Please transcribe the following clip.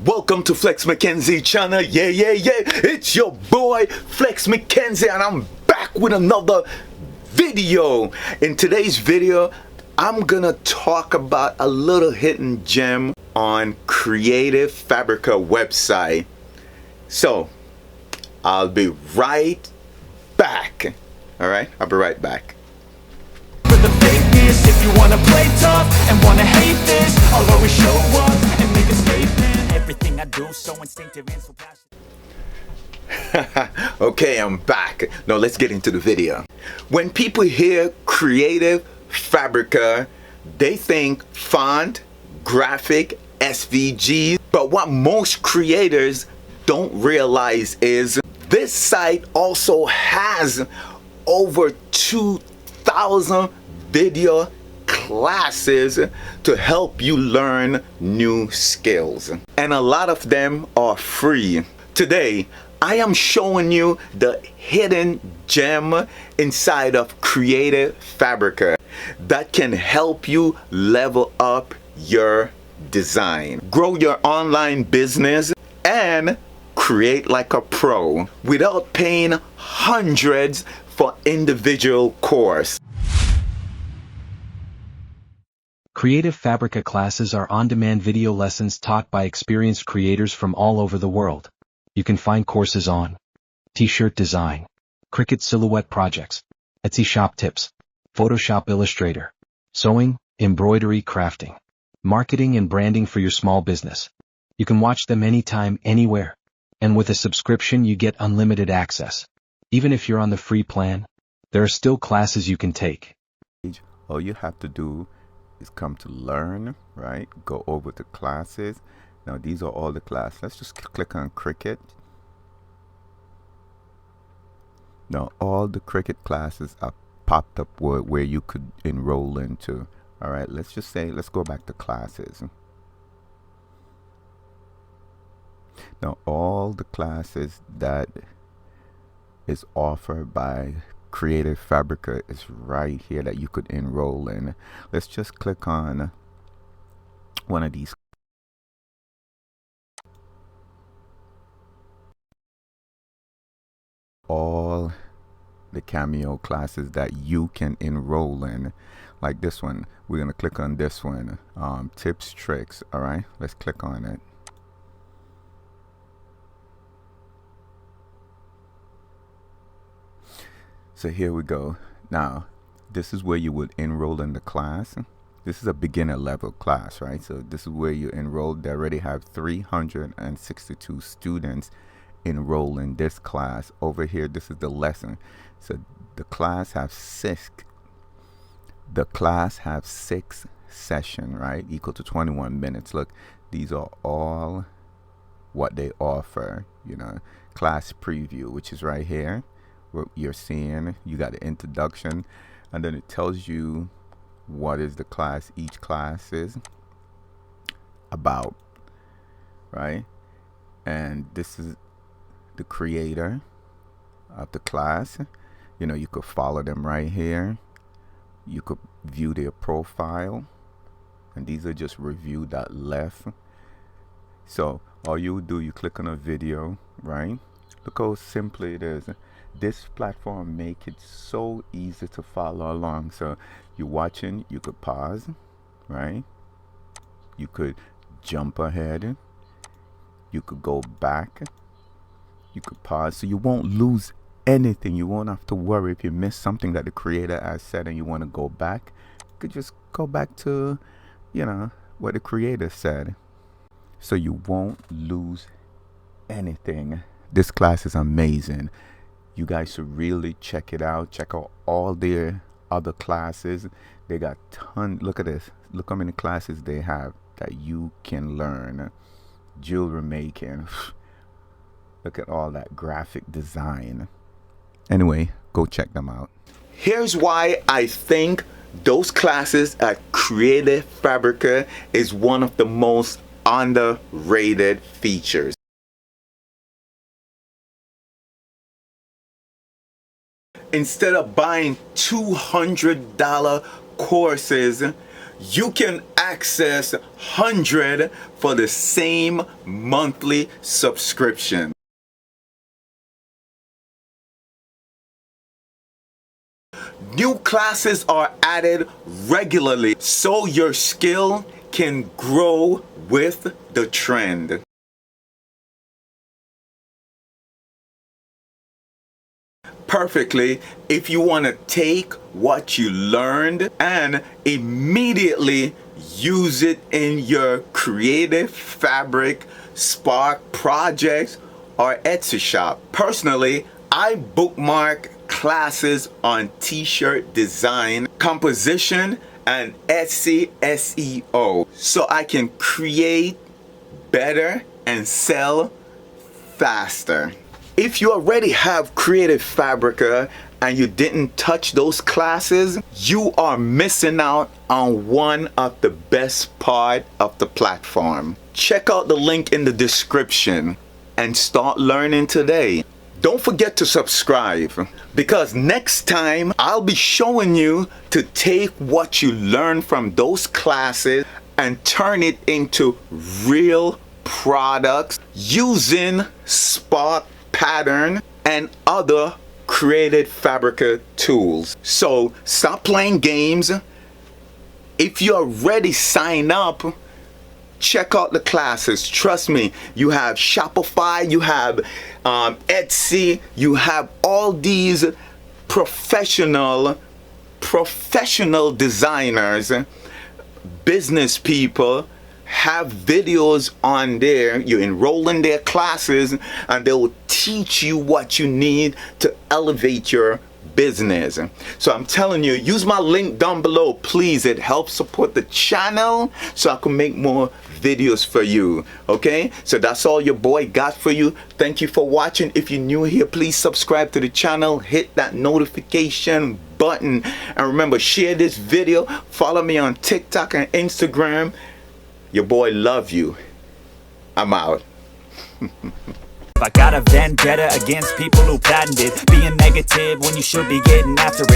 Welcome to Flex McKenzie channel. Yeah. It's your boy Flex McKenzie, and I'm back with another video. In today's video, I'm gonna talk about a little hidden gem on Creative Fabrica website. So I'll be right back. All right, I'll be right back. For the fakeness, if you wanna play tough and wanna hate this, I'll always show up and make a statement. Everything I do so instinctive and so passionate. Okay, I'm back. Now let's get into the video. When people hear Creative Fabrica, they think font, graphic, SVGs. But what most creators don't realize is this site also has over 2,000 video classes to help you learn new skills, and a lot of them are free. Today I am showing you the hidden gem inside of Creative Fabrica that can help you level up your design, grow your online business, and create like a pro without paying hundreds for individual course. Creative Fabrica classes are on-demand video lessons taught by experienced creators from all over the world. You can find courses on t-shirt design, Cricut silhouette projects, Etsy shop tips, Photoshop Illustrator, sewing, embroidery, crafting, marketing and branding for your small business. You can watch them anytime, anywhere. And with a subscription, you get unlimited access. Even if you're on the free plan, there are still classes you can take. All you have to do is come to learn, right? Go over the classes. Now these are all the classes. Let's just click on Cricut. Now all the Cricut classes are popped up where you could enroll into. All right, let's just say, let's go back to classes. Now all the classes that is offered by Creative Fabrica is right here that you could enroll in. Let's just click on one of these. All the Cameo classes that you can enroll in, like this one. We're gonna click on this one, tips, tricks. All right, let's click on it. So here we go. Now, this is where you would enroll in the class. This is a beginner level class, right? So this is where you enroll. They already have 362 students enroll in this class. Over here, this is the lesson. So the class have six session, right? Equal to 21 minutes. Look, these are all what they offer, you know. Class preview, which is right here. What you're seeing, you got the introduction, and then it tells you what is the class, each class is about, right? And this is the creator of the class. You know, you could follow them right here. You could view their profile, and these are just review.left. So all you do, you click on a video, right? Look how simple it is. This platform make it so easy to follow along. So you're watching, you could pause, right? You could jump ahead, you could go back, you could pause, so you won't lose anything. You won't have to worry if you miss something that the creator has said and you want to go back. You could just go back to, you know, what the creator said, so you won't lose anything. This class is amazing. You guys should really check it out. Check out all their other classes. They got tons. Look at this. Look how many classes they have that you can learn. Jewelry making. Look at all that graphic design. Anyway, go check them out. Here's why I think those classes at Creative Fabrica is one of the most underrated features. Instead of buying $200 courses, you can access 100 for the same monthly subscription. New classes are added regularly so your skill can grow with the trend. Perfectly if you want to take what you learned and immediately use it in your Creative Fabric, Spark projects or Etsy shop. Personally, I bookmark classes on t-shirt design, composition, and Etsy SEO so I can create better and sell faster. If you already have Creative Fabrica and you didn't touch those classes, you are missing out on one of the best part of the platform. Check out the link in the description and start learning today. Don't forget to subscribe because next time I'll be showing you to take what you learn from those classes and turn it into real products using Spark pattern and other Creative Fabrica tools. So stop playing games. If you already signed up, check out the classes. Trust me, you have Shopify, you have Etsy, you have all these professional designers, business people have videos on there. You enroll in their classes and they will teach you what you need to elevate your business. So I'm telling you, use my link down below, please. It helps support the channel so I can make more videos for you. Okay, so that's all your boy got for you. Thank you for watching. If you're new here, please subscribe to the channel, hit that notification button, and remember, share this video. Follow me on TikTok and Instagram. Your boy love you. I'm out. I got a vendetta against people who patented being negative when you should be getting after it.